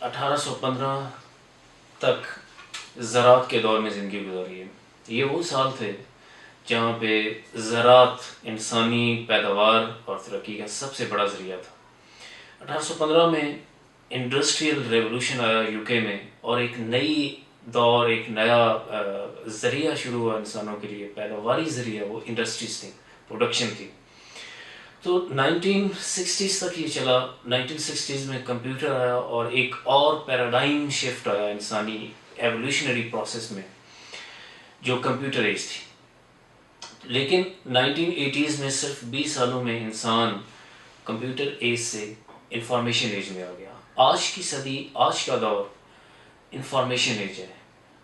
1815 تک زراعت کے دور میں زندگی گزاری ہے. یہ وہ سال تھے جہاں پہ زراعت انسانی پیداوار اور ترقی کا سب سے بڑا ذریعہ تھا. 1815 میں انڈسٹریل ریولوشن آیا یو کے میں، اور ایک نئی دور، ایک نیا ذریعہ شروع ہوا انسانوں کے لیے. پیداواری ذریعہ وہ انڈسٹریز تھیں، پروڈکشن تھی. تو 1960s تک یہ چلا. 1960s میں کمپیوٹر آیا اور ایک اور پیراڈائم شفٹ آیا انسانی ایولیوشنری پروسیس میں، جو کمپیوٹر ایج تھی. لیکن 1980s میں صرف 20 سالوں میں انسان کمپیوٹر ایج سے انفارمیشن ایج میں آ گیا. آج کی صدی، آج کا دور انفارمیشن ایج ہے.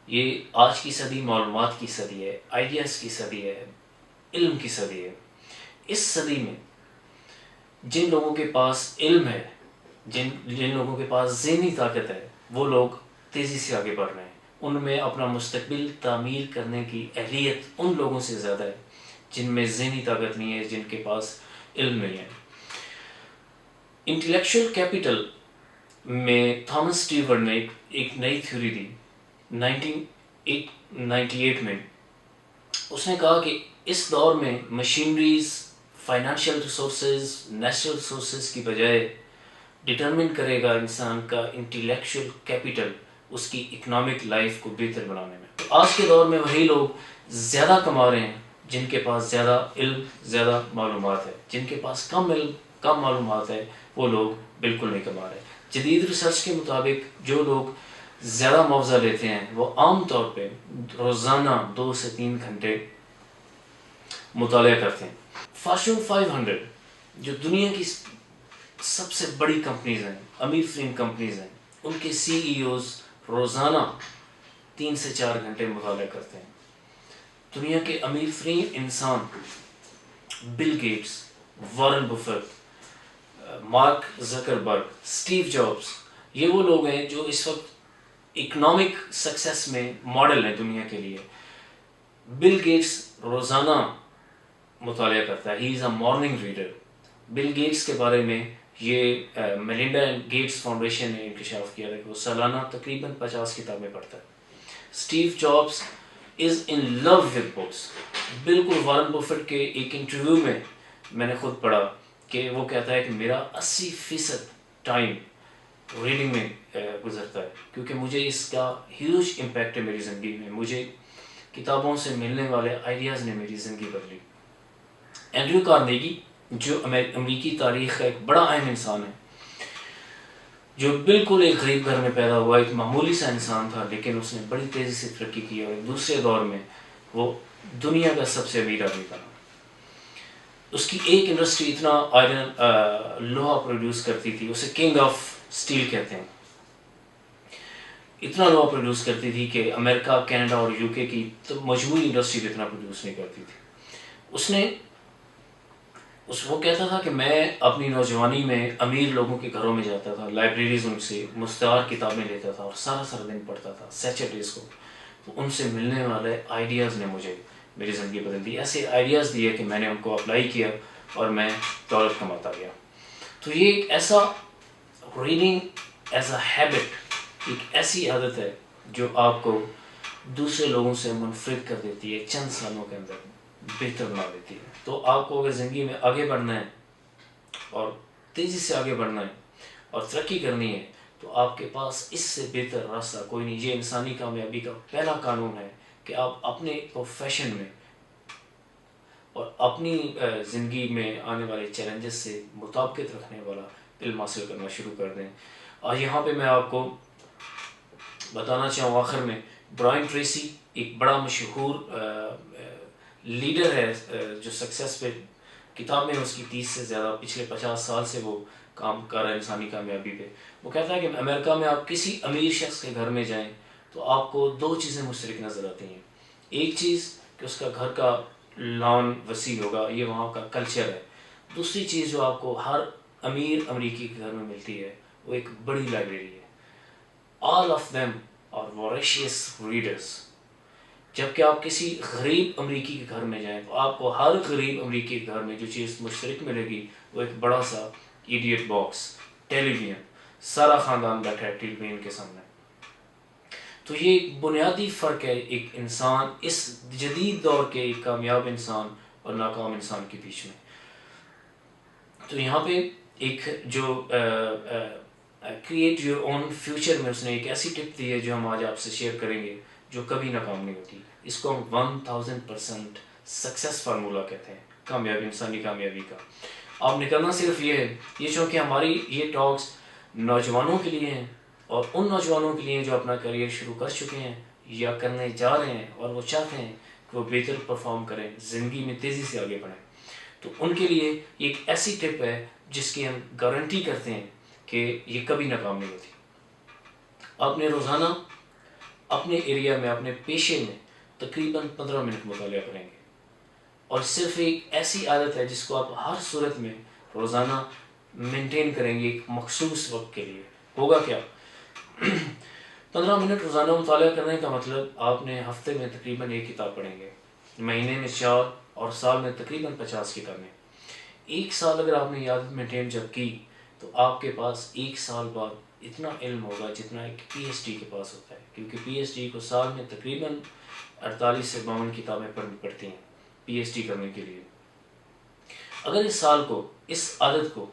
یہ آج کی صدی معلومات کی صدی ہے، آئیڈیاز کی صدی ہے، علم کی صدی ہے. اس صدی میں جن لوگوں کے پاس علم ہے، جن لوگوں کے پاس ذہنی طاقت ہے، وہ لوگ تیزی سے آگے بڑھ رہے ہیں. ان میں اپنا مستقبل تعمیر کرنے کی اہلیت ان لوگوں سے زیادہ ہے جن میں ذہنی طاقت نہیں ہے، جن کے پاس علم نہیں ہے. انٹلیکچوئل کیپٹل میں تھامس اسٹیورٹ نے ایک نئی تھیوری دی 1998 میں. اس نے کہا کہ اس دور میں machineries, financial resources, natural resources کی بجائے ڈٹرمن کرے گا انسان کا انٹلیکچوئل کیپٹل اس کی اکنامک لائف کو بہتر بنانے میں. آج کے دور میں وہی لوگ زیادہ کما رہے ہیں جن کے پاس زیادہ علم، زیادہ معلومات ہے. جن کے پاس کم علم، کم معلومات ہے، وہ لوگ بالکل نہیں کما رہے. جدید ریسرچ کے مطابق جو لوگ زیادہ معاوضہ لیتے ہیں وہ عام طور پہ روزانہ 2 سے 3 گھنٹے مطالعہ کرتے ہیں. فارچون 500 جو دنیا کی سب سے بڑی کمپنیز ہیں، امیر ترین کمپنیز ہیں، ان کے سی ای اوز روزانہ 3 سے 4 گھنٹے مطالعہ کرتے ہیں. دنیا کے امیر ترین انسان Bill Gates, Warren Buffett, Mark Zuckerberg, Steve Jobs, یہ وہ لوگ ہیں جو اس وقت اکنامک سکسیس میں ماڈل ہیں دنیا کے لیے. بل گیٹس روزانہ مطالعہ کرتا ہے. ہی از اے مارننگ ریڈر. بل گیٹس کے بارے میں یہ میلنڈا اینڈ گیٹس فاؤنڈیشن نے انکشاف کیا ہے کہ وہ سالانہ تقریباً 50 کتابیں پڑھتا ہے. Steve Jobs is in love with books. بالکل وارن بفیٹ کے ایک انٹرویو میں نے خود پڑھا کہ وہ کہتا ہے کہ میرا 80% ٹائم ریڈنگ میں گزرتا ہے کیونکہ مجھے اس کا ہیوج امپیکٹ ہے میری زندگی میں. مجھے کتابوں سے ملنے والے آئیڈیاز نے میری زندگی بدلی. اینڈریو کارنیگی جو امریکی تاریخ کا ایک بڑا اہم انسان ہے، جو بالکل ایک غریب گھر میں پیدا ہوا، ایک معمولی سا انسان تھا، لیکن اس نے بڑی تیزی سے ترقی کی اور دوسرے دور میں وہ دنیا کا سب سے امیر آدمی بنا. اس کی ایک انڈسٹری اتنا آئرن لوہا پروڈیوس کرتی تھی، اسے کنگ آف اسٹیل کہتے ہیں. اتنا لوہا پروڈیوس کرتی تھی کہ امریکہ، کینیڈا اور یو کے کی مجموعی انڈسٹری بھی اتنا پروڈیوس نہیں کرتی تھی. وہ کہتا تھا کہ میں اپنی نوجوانی میں امیر لوگوں کے گھروں میں جاتا تھا، لائبریریز ان سے مستعار کتابیں لیتا تھا اور سارا دن پڑھتا تھا سیچرڈیز کو. تو ان سے ملنے والے آئیڈیاز نے مجھے میری زندگی بدل دی. ایسے آئیڈیاز دیے کہ میں نے ان کو اپلائی کیا اور میں دولت کماتا گیا. تو یہ ایک ایسا ریڈنگ ایز اے ہیبٹ، ایک ایسی عادت ہے جو آپ کو دوسرے لوگوں سے منفرد کر دیتی ہے، چند سالوں کے اندر بہتر بنا دیتی ہے. تو آپ کو اگر زندگی میں آگے بڑھنا ہے اور تیزی سے آگے بڑھنا ہے اور ترقی کرنی ہے تو آپ کے پاس اس سے بہتر راستہ کوئی نہیں. یہ انسانی کامیابی کا پہلا قانون ہے کہ آپ اپنے پروفیشن میں اور اپنی زندگی میں آنے والے چیلنجز سے مطابقت رکھنے والا علم حاصل کرنا شروع کر دیں. اور یہاں پہ میں آپ کو بتانا چاہوں آخر میں، برائن ٹریسی ایک بڑا مشہور لیڈر ہے جو سکسیس پہ کتاب میں اس کی 30 سے زیادہ پچھلے 50 سال سے وہ کام کر رہا ہے انسانی کامیابی پہ. وہ کہتا ہے کہ امریکہ میں آپ کسی امیر شخص کے گھر میں جائیں تو آپ کو 2 چیزیں مشترک نظر آتی ہیں. ایک چیز کہ اس کا گھر کا لان وسیع ہوگا، یہ وہاں کا کلچر ہے. دوسری چیز جو آپ کو ہر امیر امریکی کے گھر میں ملتی ہے وہ ایک بڑی لائبریری ہے. All of them are voracious readers. جبکہ آپ کسی غریب امریکی کے گھر میں جائیں تو آپ کو ہر غریب امریکی کے گھر میں جو چیز مشترک ملے گی وہ ایک بڑا سا ایڈیٹ باکس، ٹیلی ویژن، سارا خاندان بیٹھا ہے ٹی وی کے سامنے. تو یہ ایک بنیادی فرق ہے ایک انسان اس جدید دور کے ایک کامیاب انسان اور ناکام انسان کے بیچ میں. تو یہاں پہ ایک جو کریٹ یور اون فیوچر میں اس نے ایک ایسی ٹپ دی ہے جو ہم آج آپ سے شیئر کریں گے جو کبھی ناکام نہیں ہوتی. اس کو ہم 1000% سکسیس فارمولہ کہتے ہیں، کامیابی، انسانی کامیابی کا. آپ نکلنا صرف یہ ہے، یہ چونکہ ہماری یہ ٹاکس نوجوانوں کے لیے ہیں اور ان نوجوانوں کے لیے جو اپنا کریئر شروع کر چکے ہیں یا کرنے جا رہے ہیں اور وہ چاہتے ہیں کہ وہ بہتر پرفارم کریں، زندگی میں تیزی سے آگے بڑھیں. تو ان کے لیے ایک ایسی ٹپ ہے جس کی ہم گارنٹی کرتے ہیں کہ یہ کبھی ناکام نہیں ہوتی. آپ نے روزانہ اپنے ایریا میں، اپنے پیشے میں تقریباً 15 منٹ مطالعہ کریں گے، اور صرف ایک ایسی عادت ہے جس کو آپ ہر صورت میں روزانہ مینٹین کریں گے ایک مخصوص وقت کے لیے. ہوگا کیا؟ 15 منٹ روزانہ مطالعہ کرنے کا مطلب آپ نے ہفتے میں تقریباً 1 کتاب پڑھیں گے، مہینے میں 4 اور سال میں تقریباً 50 کتابیں. 1 سال اگر آپ نے یہ عادت مینٹین جب کی تو آپ کے پاس 1 سال بعد اتنا علم ہوگا جتنا ایک پی ایچ ڈی کے پاس ہوتا ہے، کیونکہ پی ایچ ڈی کو سال میں تقریباً 48 سے 52 کتابیں پڑھنی پڑتی ہیں پی ایچ ڈی کرنے کے لیے. اگر اس سال کو، اس عادت کو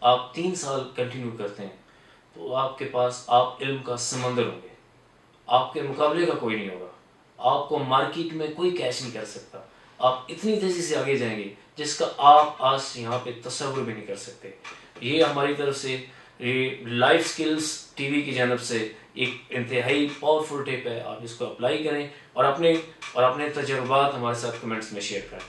آپ 3 سال کنٹینیو کرتے ہیں تو آپ کے پاس آپ علم کا سمندر ہوں گے. آپ کے مقابلے کا کوئی نہیں ہوگا. آپ کو مارکیٹ میں کوئی کیچ نہیں کر سکتا. آپ اتنی تیزی سے آگے جائیں گے جس کا آپ آج یہاں پہ تصور بھی نہیں کر سکتے. یہ ہماری طرف سے یہ لائف سکلز ٹی وی کی جانب سے ایک انتہائی پاورفل ٹپ ہے. آپ اس کو اپلائی کریں اور اپنے تجربات ہمارے ساتھ کمنٹس میں شیئر کریں.